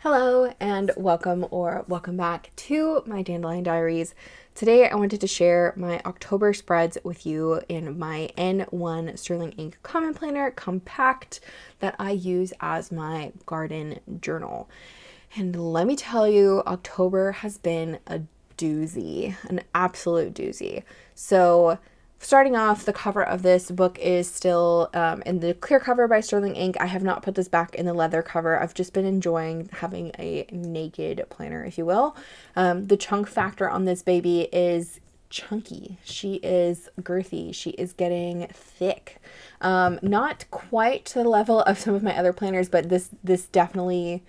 Hello and welcome back to my Dandelion Diaries. Today I wanted to share my October spreads with you in my N1 Sterling Ink Common Planner Compact that I use as my garden journal. And let me tell you, October has been a doozy, an absolute doozy. So starting off, the cover of this book is still in the clear cover by Sterling Ink. I have not put this back in the leather cover. I've just been enjoying having a naked planner, if you will. The chunk factor on this baby is chunky. She is girthy. She is getting thick. Not quite to the level of some of my other planners, but this definitely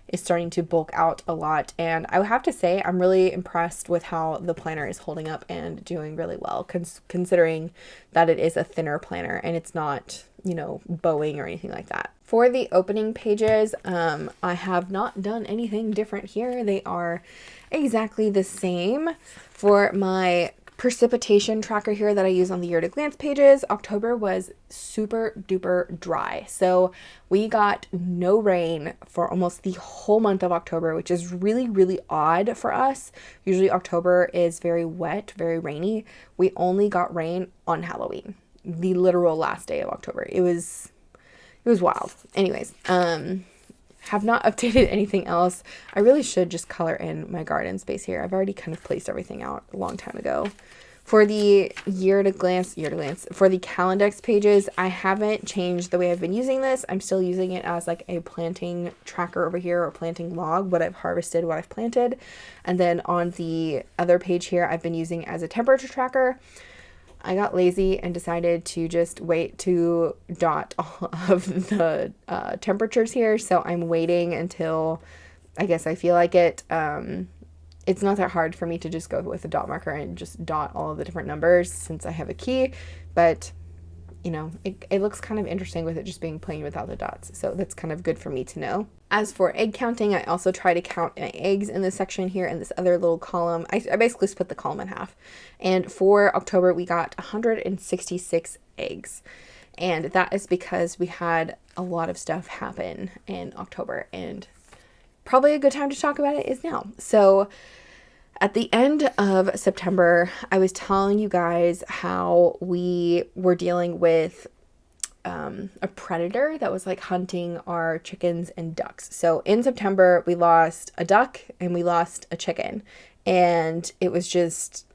is starting to bulk out a lot, and I would have to say I'm really impressed with how the planner is holding up and doing really well, considering that it is a thinner planner and it's not, bowing or anything like that. For the opening pages, I have not done anything different here. They are exactly the same. For my precipitation tracker here that I use on the year to glance pages, October was super duper dry. So we got no rain for almost the whole month of October, which is really, really odd for us. Usually October is very wet, very rainy. We only got rain on Halloween, the literal last day of October. It was wild. Anyways, have not updated anything else. I really should just color in my garden space here. I've already kind of placed everything out a long time ago. For the year to glance, for the Calendex pages, I haven't changed the way I've been using this. I'm still using it as like a planting tracker over here, or planting log, what I've harvested, what I've planted. And then on the other page here, I've been using as a temperature tracker. I got lazy and decided to just wait to dot all of the temperatures here. So I'm waiting until I guess I feel like it. It's not that hard for me to just go with a dot marker and just dot all of the different numbers since I have a key. But, it looks kind of interesting with it just being plain without the dots. So that's kind of good for me to know. As for egg counting, I also try to count my eggs in this section here in this other little column. I basically split the column in half. And for October, we got 166 eggs. And that is because we had a lot of stuff happen in October. And probably a good time to talk about it is now. So at the end of September, I was telling you guys how we were dealing with a predator that was like hunting our chickens and ducks. So in September, we lost a duck and we lost a chicken, and it was just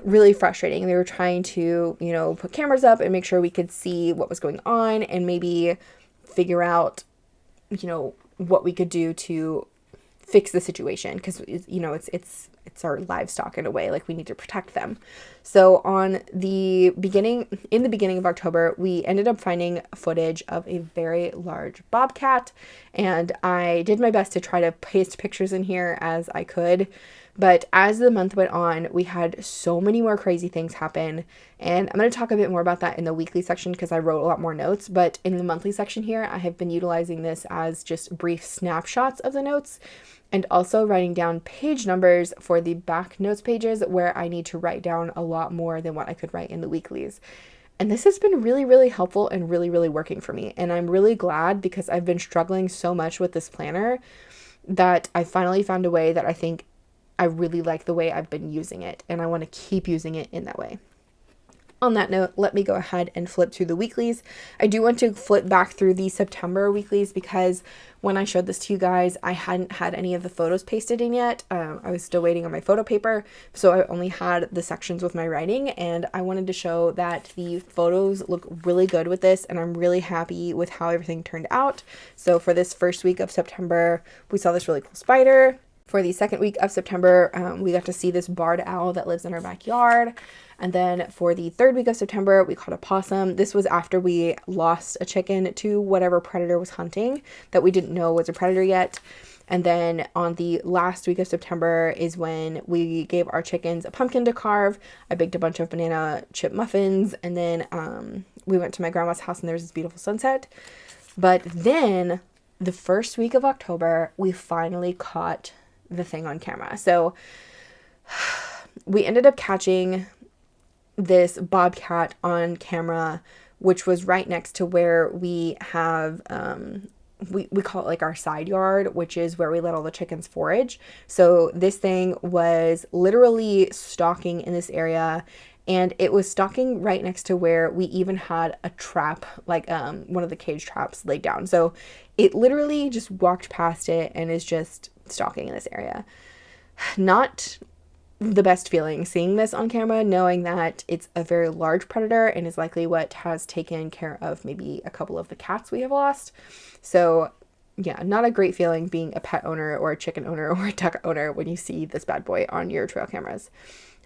really frustrating. We were trying to, put cameras up and make sure we could see what was going on and maybe figure out, what we could do to fix the situation, because it's our livestock in a way, like we need to protect them. So in the beginning of October, we ended up finding footage of a very large bobcat, and I did my best to try to paste pictures in here as I could. But as the month went on, we had so many more crazy things happen, and I'm going to talk a bit more about that in the weekly section because I wrote a lot more notes. But in the monthly section here, I have been utilizing this as just brief snapshots of the notes, and also writing down page numbers for the back notes pages where I need to write down a lot more than what I could write in the weeklies. And this has been really, really helpful and really, really working for me. And I'm really glad, because I've been struggling so much with this planner that I finally found a way that I think I really like the way I've been using it, and I want to keep using it in that way. On that note, let me go ahead and flip through the weeklies. I do want to flip back through the September weeklies because when I showed this to you guys, I hadn't had any of the photos pasted in yet. I was still waiting on my photo paper, so I only had the sections with my writing, and I wanted to show that the photos look really good with this, and I'm really happy with how everything turned out. So for this first week of September, we saw this really cool spider. For the second week of September, we got to see this barred owl that lives in our backyard. And then for the third week of September, we caught a possum. This was after we lost a chicken to whatever predator was hunting that we didn't know was a predator yet. And then on the last week of September is when we gave our chickens a pumpkin to carve. I baked a bunch of banana chip muffins, and then we went to my grandma's house and there was this beautiful sunset. But then the first week of October, we finally caught the thing on camera. So we ended up catching this bobcat on camera, which was right next to where we have we call it like our side yard, which is where we let all the chickens forage. So this thing was literally stalking in this area, and it was stalking right next to where we even had a trap, like one of the cage traps laid down. So it literally just walked past it and is just stalking in this area. Not the best feeling seeing this on camera, knowing that it's a very large predator and is likely what has taken care of maybe a couple of the cats we have lost. So yeah, not a great feeling being a pet owner or a chicken owner or a duck owner when you see this bad boy on your trail cameras.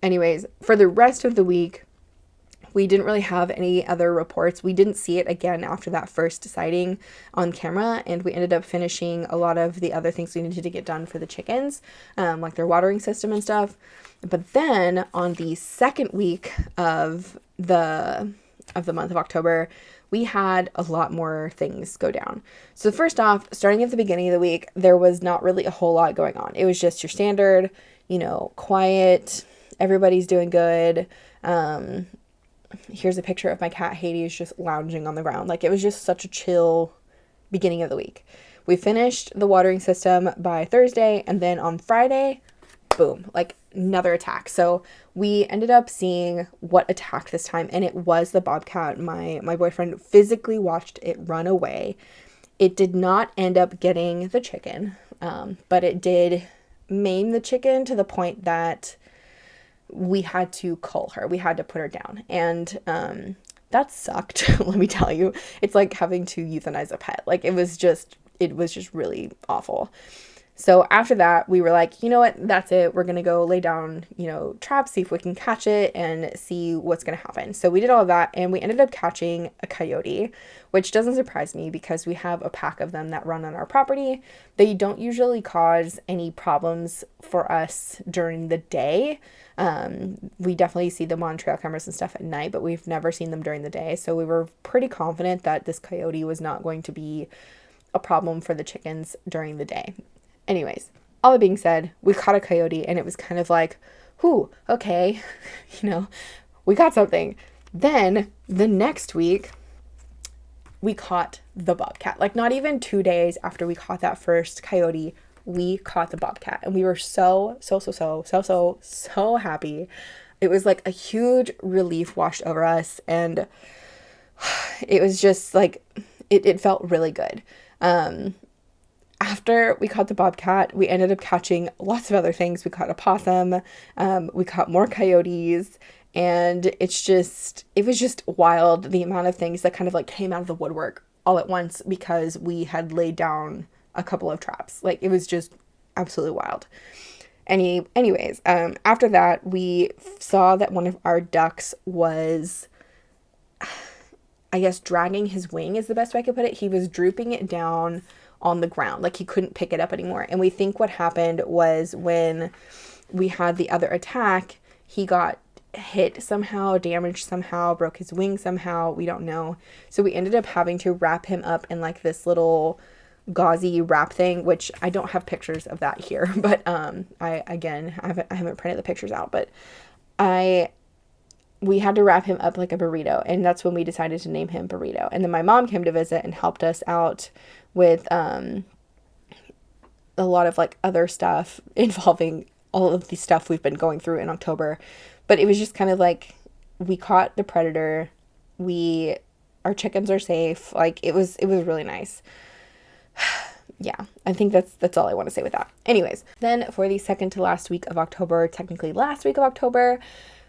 Anyways, for the rest of the week, we didn't really have any other reports. We didn't see it again after that first sighting on camera, and we ended up finishing a lot of the other things we needed to get done for the chickens, like their watering system and stuff. But then on the second week of the month of October, we had a lot more things go down. So first off, starting at the beginning of the week, there was not really a whole lot going on. It was just your standard, quiet, everybody's doing good. Here's a picture of my cat Hades just lounging on the ground. Like, it was just such a chill beginning of the week. We finished the watering system by Thursday, and then on Friday, boom, like another attack. So we ended up seeing what attacked this time, and it was the bobcat. My boyfriend physically watched it run away. It did not end up getting the chicken, but it did maim the chicken to the point that we had to cull her. We had to put her down. And that sucked, let me tell you. It's like having to euthanize a pet. Like, it was just really awful. So after that, we were like, you know what, that's it. We're going to go lay down, traps, see if we can catch it and see what's going to happen. So we did all of that, and we ended up catching a coyote, which doesn't surprise me because we have a pack of them that run on our property. They don't usually cause any problems for us during the day. We definitely see them on trail cameras and stuff at night, but we've never seen them during the day. So we were pretty confident that this coyote was not going to be a problem for the chickens during the day. Anyways, all that being said, we caught a coyote, and it was kind of like, whew, okay, we got something. Then the next week, we caught the bobcat. Like, not even 2 days after we caught that first coyote, we caught the bobcat, and we were so happy. It was like a huge relief washed over us, and it was just like, it felt really good. After we caught the bobcat, we ended up catching lots of other things. We caught a possum, we caught more coyotes, and it was just wild, the amount of things that kind of like came out of the woodwork all at once because we had laid down a couple of traps. Like, it was just absolutely wild. Anyways, after that, we saw that one of our ducks was, I guess, dragging his wing is the best way I could put it. He was drooping it down on the ground, like he couldn't pick it up anymore. And we think what happened was when we had the other attack, he got hit somehow, damaged somehow, broke his wing somehow, we don't know. So we ended up having to wrap him up in like this little gauzy wrap thing, which I don't have pictures of that here, but I haven't printed the pictures out, but we had to wrap him up like a burrito, and that's when we decided to name him Burrito. And then my mom came to visit and helped us out with a lot of like other stuff involving all of the stuff we've been going through in October. But it was just kind of like, we caught the predator, our chickens are safe. Like, it was really nice. Yeah, I think that's all I want to say with that. Anyways, then for the second to last week of October, technically last week of October,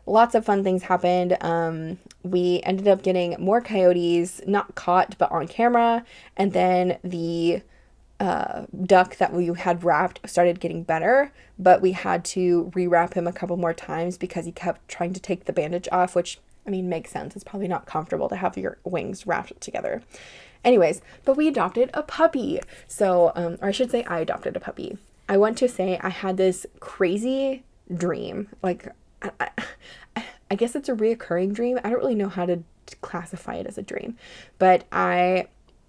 lots of fun things happened. We ended up getting more coyotes, not caught, but on camera. And then the duck that we had wrapped started getting better, but we had to rewrap him a couple more times because he kept trying to take the bandage off, which, I mean, makes sense. It's probably not comfortable to have your wings wrapped together. Anyways, but we adopted a puppy. So, or I should say I adopted a puppy. I want to say I had this crazy dream. Like, I guess it's a reoccurring dream. I don't really know how to classify it as a dream. But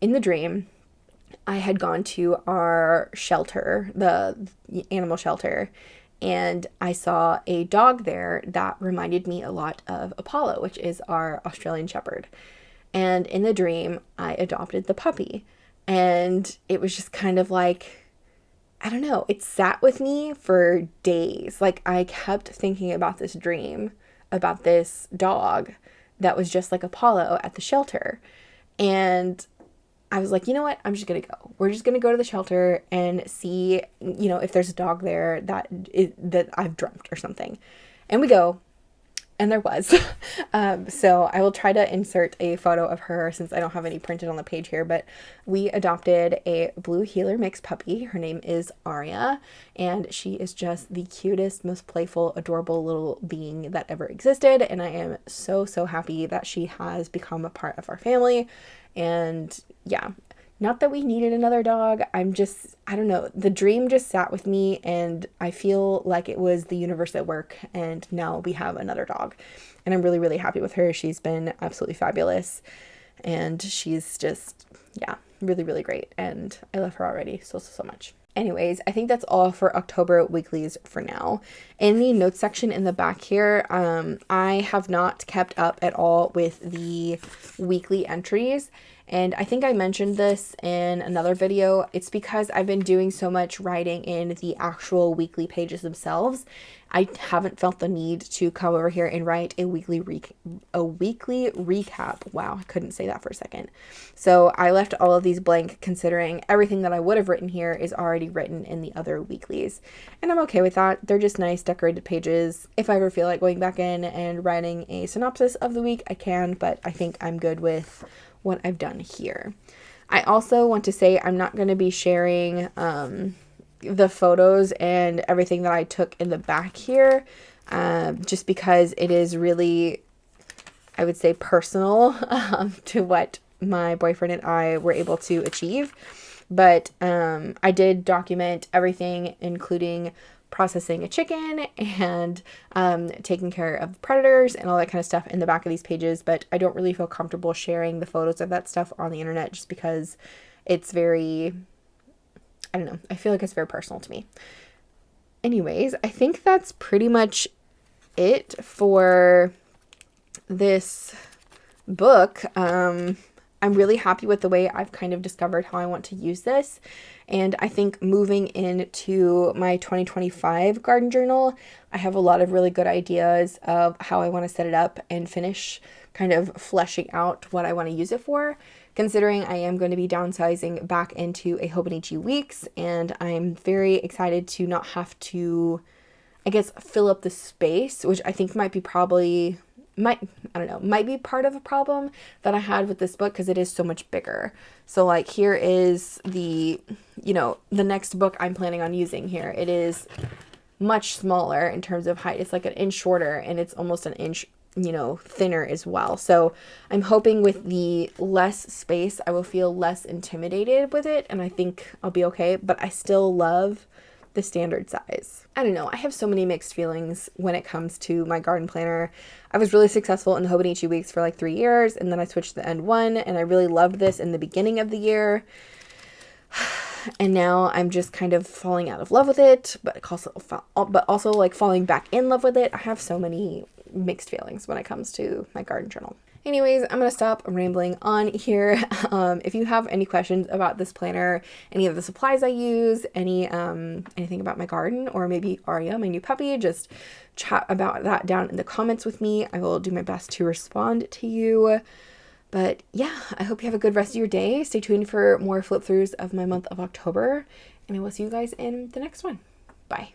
in the dream, I had gone to our shelter, the animal shelter, and I saw a dog there that reminded me a lot of Apollo, which is our Australian Shepherd. And in the dream, I adopted the puppy. And it was just kind of like, I don't know, it sat with me for days. Like, I kept thinking about this dream about this dog that was just like Apollo at the shelter. And I was like, you know what? I'm just going to go. We're just going to go to the shelter and see, if there's a dog there that I've dreamt or something. And we go, and there was. So I will try to insert a photo of her since I don't have any printed on the page here, but we adopted a blue heeler mix puppy. Her name is Aria, and she is just the cutest, most playful, adorable little being that ever existed. And I am so, so happy that she has become a part of our family. And yeah, not that we needed another dog. I don't know. The dream just sat with me, and I feel like it was the universe at work, and now we have another dog. And I'm really, really happy with her. She's been absolutely fabulous, and she's just, yeah, really, really great. And I love her already so, so, so much. Anyways, I think that's all for October weeklies for now. In the notes section in the back here, I have not kept up at all with the weekly entries. And I think I mentioned this in another video. It's because I've been doing so much writing in the actual weekly pages themselves. I haven't felt the need to come over here and write a weekly recap. Wow, I couldn't say that for a second. So I left all of these blank, considering everything that I would have written here is already written in the other weeklies. And I'm okay with that. They're just nice decorated pages. If I ever feel like going back in and writing a synopsis of the week, I can, but I think I'm good with what I've done here. I also want to say I'm not going to be sharing the photos and everything that I took in the back here, just because it is really, I would say, personal to what my boyfriend and I were able to achieve. But I did document everything, including processing a chicken and taking care of predators and all that kind of stuff in the back of these pages. But I don't really feel comfortable sharing the photos of that stuff on the internet, just because it's very, I don't know, I feel like it's very personal to me. Anyways, I think that's pretty much it for this book. I'm really happy with the way I've kind of discovered how I want to use this. And I think moving into my 2025 garden journal, I have a lot of really good ideas of how I want to set it up and finish kind of fleshing out what I want to use it for, considering I am going to be downsizing back into a Hobonichi weeks, and I'm very excited to not have to, I guess, fill up the space, which I think might be might be part of a problem that I had with this book, because it is so much bigger. So like, here is the next book I'm planning on using here. It is much smaller in terms of height. It's like an inch shorter, and it's almost an inch, thinner as well. So I'm hoping with the less space, I will feel less intimidated with it, and I think I'll be okay, but I still love the standard size. I don't know, I have so many mixed feelings when it comes to my garden planner. I was really successful in the Hobonichi weeks for like 3 years, and then I switched to the N1, and I really loved this in the beginning of the year. And now I'm just kind of falling out of love with it, but also like falling back in love with it. I have so many mixed feelings when it comes to my garden journal. Anyways, I'm going to stop rambling on here. If you have any questions about this planner, any of the supplies I use, anything about my garden, or maybe Aria, my new puppy, just chat about that down in the comments with me. I will do my best to respond to you. But yeah, I hope you have a good rest of your day. Stay tuned for more flip throughs of my month of October, and I will see you guys in the next one. Bye.